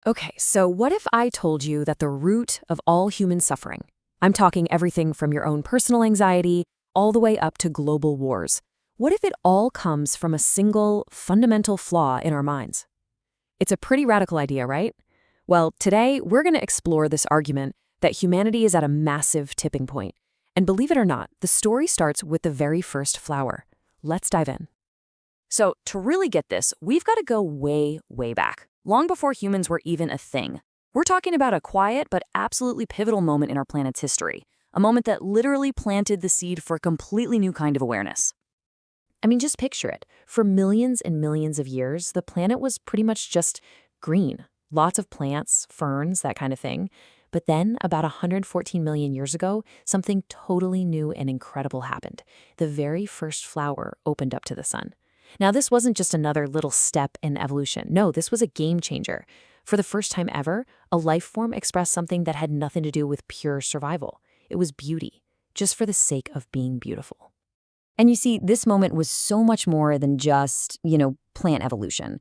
Okay, so what if I told you that the root of all human suffering, I'm talking everything from your own personal anxiety all the way up to global wars, what if it all comes from a single fundamental flaw in our minds? It's a pretty radical idea, right? Well, today we're going to explore this argument that humanity is at a massive tipping point. And believe it or not, the story starts with the very first flower. Let's dive in. So, to really get this, we've got to go way, way back, long before humans were even a thing. We're talking about a quiet but absolutely pivotal moment in our planet's history, a moment that literally planted the seed for a completely new kind of awareness. I mean, just picture it. For millions and millions of years, the planet was pretty much just green. Lots of plants, ferns, that kind of thing. But then, about 114 million years ago, something totally new and incredible happened. The very first flower opened up to the sun. Now, this wasn't just another little step in evolution. No, this was a game changer. For the first time ever, a life form expressed something that had nothing to do with pure survival. It was beauty, just for the sake of being beautiful. And you see, this moment was so much more than just, plant evolution.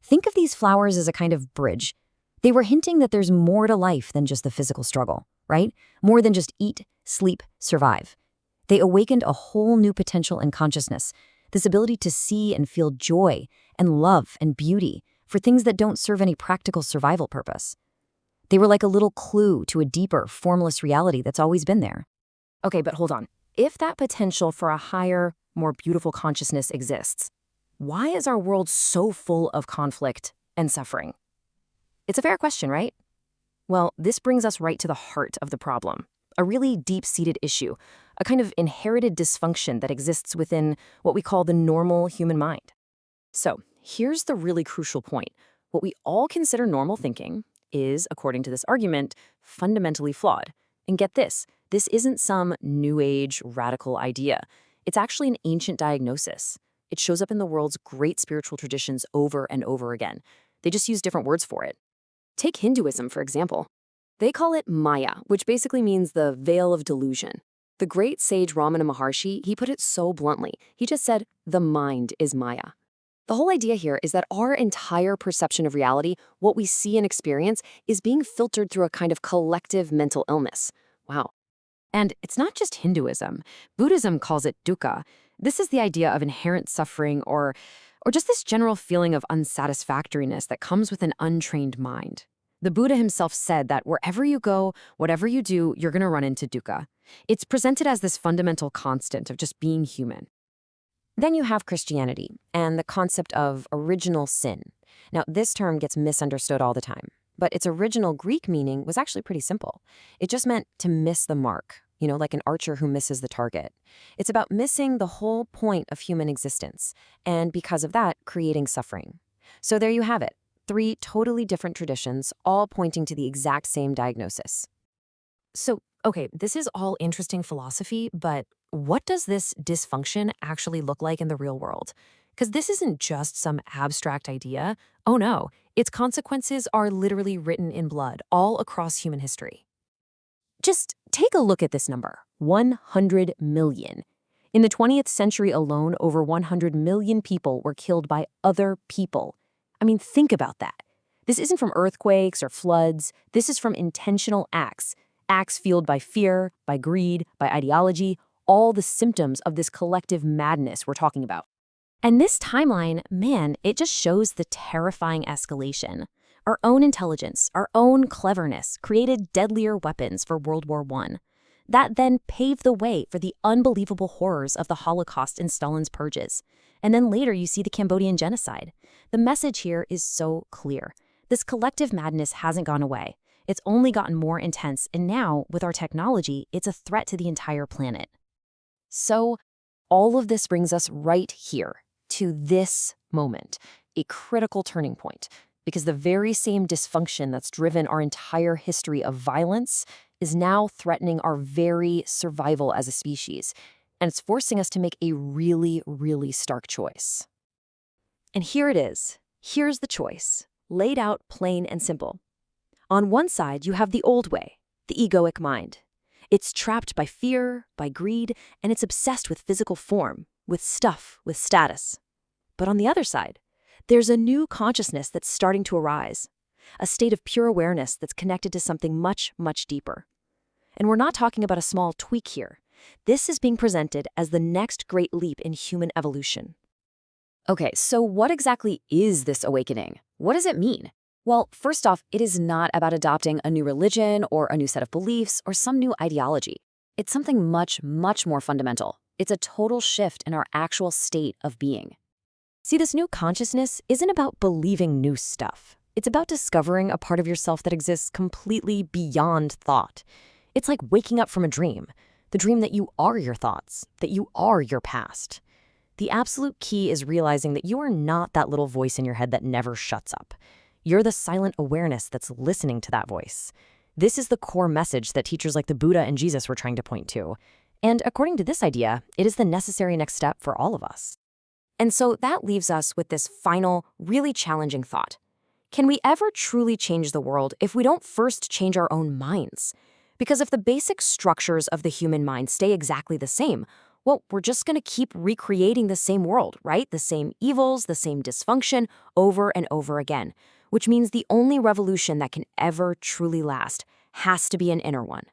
Think of these flowers as a kind of bridge. They were hinting that there's more to life than just the physical struggle, right? More than just eat, sleep, survive. They awakened a whole new potential in consciousness, this ability to see and feel joy and love and beauty for things that don't serve any practical survival purpose. They were like a little clue to a deeper, formless reality that's always been there. Okay, but hold on. If that potential for a higher, more beautiful consciousness exists, why is our world so full of conflict and suffering? It's a fair question, right? Well, this brings us right to the heart of the problem, a really deep-seated issue, a kind of inherited dysfunction that exists within what we call the normal human mind. So, here's the really crucial point. What we all consider normal thinking is, according to this argument, fundamentally flawed. And get this isn't some new age radical idea. It's actually an ancient diagnosis. It shows up in the world's great spiritual traditions over and over again. They just use different words for it. Take Hinduism, for example. They call it Maya, which basically means the veil of delusion. The great sage Ramana Maharshi, he put it so bluntly. He just said, the mind is Maya. The whole idea here is that our entire perception of reality, what we see and experience, is being filtered through a kind of collective mental illness. Wow. And it's not just Hinduism. Buddhism calls it dukkha. This is the idea of inherent suffering or just this general feeling of unsatisfactoriness that comes with an untrained mind. The Buddha himself said that wherever you go, whatever you do, you're going to run into dukkha. It's presented as this fundamental constant of just being human. Then you have Christianity and the concept of original sin. Now, this term gets misunderstood all the time, but its original Greek meaning was actually pretty simple. It just meant to miss the mark, like an archer who misses the target. It's about missing the whole point of human existence, and because of that, creating suffering. So there you have it, 3 totally different traditions, all pointing to the exact same diagnosis. So, okay, this is all interesting philosophy, but what does this dysfunction actually look like in the real world? Because this isn't just some abstract idea. Oh no, its consequences are literally written in blood all across human history. Just take a look at this number, 100 million. In the 20th century alone, over 100 million people were killed by other people. I mean, think about that. This isn't from earthquakes or floods. This is from intentional acts fueled by fear, by greed, by ideology, all the symptoms of this collective madness we're talking about. And this timeline, man, it just shows the terrifying escalation. Our own intelligence, our own cleverness created deadlier weapons for World War I. That then paved the way for the unbelievable horrors of the Holocaust and Stalin's purges. And then later you see the Cambodian genocide. The message here is so clear. This collective madness hasn't gone away. It's only gotten more intense, and now, with our technology, it's a threat to the entire planet. So, all of this brings us right here, to this moment, a critical turning point, because the very same dysfunction that's driven our entire history of violence is now threatening our very survival as a species, and it's forcing us to make a really, really stark choice. And here it is. Here's the choice, laid out plain and simple. On one side, you have the old way, the egoic mind. It's trapped by fear, by greed, and it's obsessed with physical form, with stuff, with status. But on the other side, there's a new consciousness that's starting to arise. a state of pure awareness that's connected to something much, much deeper. And we're not talking about a small tweak here. This is being presented as the next great leap in human evolution. Okay, so what exactly is this awakening? What does it mean? Well, first off, it is not about adopting a new religion or a new set of beliefs or some new ideology. It's something much, much more fundamental. It's a total shift in our actual state of being. See, this new consciousness isn't about believing new stuff. It's about discovering a part of yourself that exists completely beyond thought. It's like waking up from a dream, the dream that you are your thoughts, that you are your past. The absolute key is realizing that you are not that little voice in your head that never shuts up. You're the silent awareness that's listening to that voice. This is the core message that teachers like the Buddha and Jesus were trying to point to. And according to this idea, it is the necessary next step for all of us. And so that leaves us with this final, really challenging thought. Can we ever truly change the world if we don't first change our own minds? Because if the basic structures of the human mind stay exactly the same, well, we're just going to keep recreating the same world, right? The same evils, the same dysfunction over and over again, which means the only revolution that can ever truly last has to be an inner one.